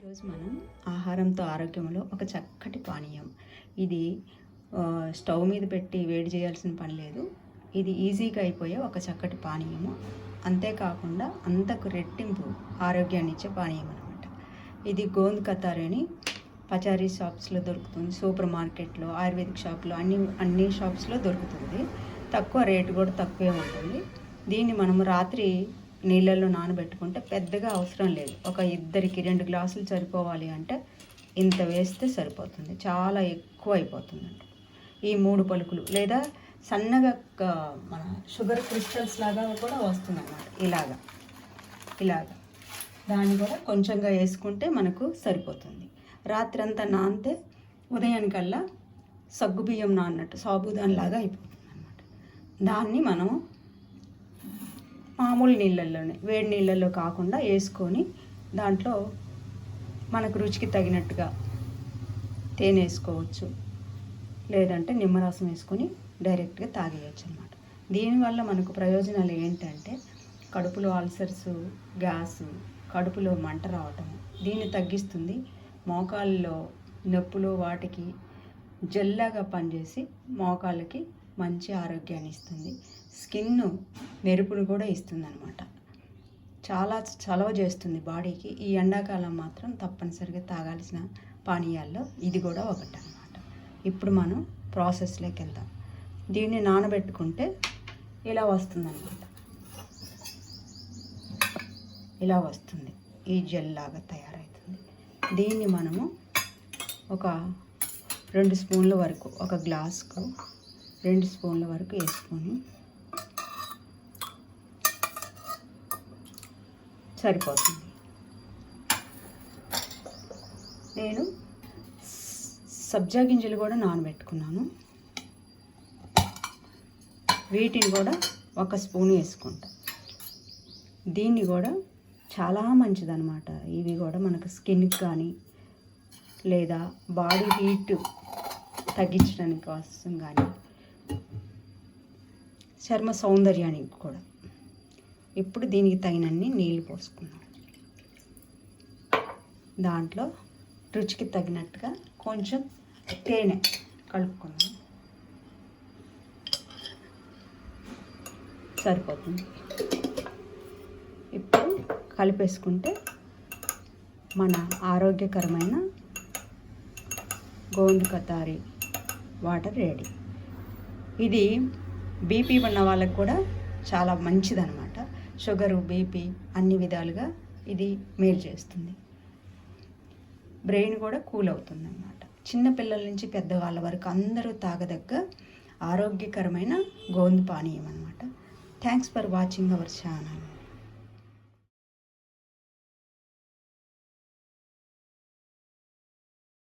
ఈరోజు మనం ఆహారంతో ఆరోగ్యంలో ఒక చక్కటి పానీయం. ఇది స్టవ్ మీద పెట్టి వేడి చేయాల్సిన పని లేదు. ఇది ఈజీగా అయిపోయే ఒక చక్కటి పానీయము. అంతేకాకుండా అంతకు రెట్టింపు ఆరోగ్యాన్ని ఇచ్చే పానీయం అనమాట. ఇది గోంద్ కతారి అని పచారీ షాప్స్లో దొరుకుతుంది, సూపర్ మార్కెట్లో, ఆయుర్వేదిక్ షాప్లో, అన్ని షాప్స్లో దొరుకుతుంది. తక్కువ రేటు కూడా తక్కువే ఉంటుంది. దీన్ని మనము రాత్రి నీళ్ళల్లో నానబెట్టుకుంటే పెద్దగా అవసరం లేదు. ఒక ఇద్దరికి 2 గ్లాసులు సరిపోవాలి అంటే ఇంత వేస్తే సరిపోతుంది. చాలా ఎక్కువ అయిపోతుందండి. ఈ 3 పలుకులు లేదా సన్నగా మన షుగర్ క్రిస్టల్స్ లాగా కూడా వస్తుంది అన్నమాట. ఇలాగా దాన్ని కూడా కొంచెంగా వేసుకుంటే మనకు సరిపోతుంది. రాత్రి అంతా నానితే ఉదయానికల్లా సగ్గుబియ్యం నాన్నట్టు సాబుదానిలాగా అయిపోతుంది అన్నమాట. దాన్ని మనం మామూలు నీళ్ళల్లోనే, వేడి నీళ్ళల్లో కాకుండా వేసుకొని దాంట్లో మనకు రుచికి తగినట్టుగా తేనె వేసుకోవచ్చు, లేదంటే నిమ్మరసం వేసుకొని డైరెక్ట్గా తాగేయచ్చు అన్నమాట. దీనివల్ల మనకు ప్రయోజనాలు ఏంటంటే కడుపులో అల్సర్స్, గ్యాసు, కడుపులో మంట రావటం దీన్ని తగ్గిస్తుంది. మోకాళ్ళలో నొప్పులు వాటికి జెల్లాగా పనిచేసి మోకాళ్ళకి మంచి ఆరోగ్యాన్ని ఇస్తుంది. స్కిన్ మెరుపును కూడా ఇస్తుంది అనమాట. చాలా చలవ చేస్తుంది బాడీకి. ఈ ఎండాకాలం మాత్రం తప్పనిసరిగా తాగాల్సిన పానీయాల్లో ఇది కూడా ఒకటి అనమాట. ఇప్పుడు మనం ప్రాసెస్లోకి వెళ్దాం. దీన్ని నానబెట్టుకుంటే ఇలా వస్తుందన్నమాట. ఇలా వస్తుంది, ఈ జెల్ లాగా తయారవుతుంది. దీన్ని మనము ఒక 2 స్పూన్ల వరకు, ఒక గ్లాసుకు 2 స్పూన్ల వరకు వేసుకొని సరిపోతుంది. నేను సబ్జా గింజలు కూడా నానబెట్టుకున్నాను. వీటిని కూడా 1 స్పూన్ వేసుకుంటా. దీన్ని కూడా చాలా మంచిదన్నమాట. ఇవి కూడా మనకు స్కిన్కి కానీ లేదా బాడీ హీట్ తగ్గించడానికి కోసం కానీ, చర్మ సౌందర్యానికి కూడా. ఇప్పుడు దీనికి తగినన్ని నీళ్ళు పోసుకున్నాం. దాంట్లో రుచికి తగినట్టుగా కొంచెం తేనె కలుపుకున్నాం. సరిపోతుంది. ఇప్పుడు కలిపేసుకుంటే మన ఆరోగ్యకరమైన గోంద్ కతారి వాటర్ రెడీ. ఇది బీపీ ఉన్న వాళ్ళకు కూడా చాలా మంచిదన్నమాట. షుగరు, బీపీ అన్ని విధాలుగా ఇది మేలు చేస్తుంది. బ్రెయిన్ కూడా కూల్ అవుతుంది అన్నమాట. చిన్నపిల్లల నుంచి పెద్దవాళ్ళ వరకు అందరూ తాగదగ్గ ఆరోగ్యకరమైన గోంద్ పానీయం అన్నమాట. Thanks for watching our channel.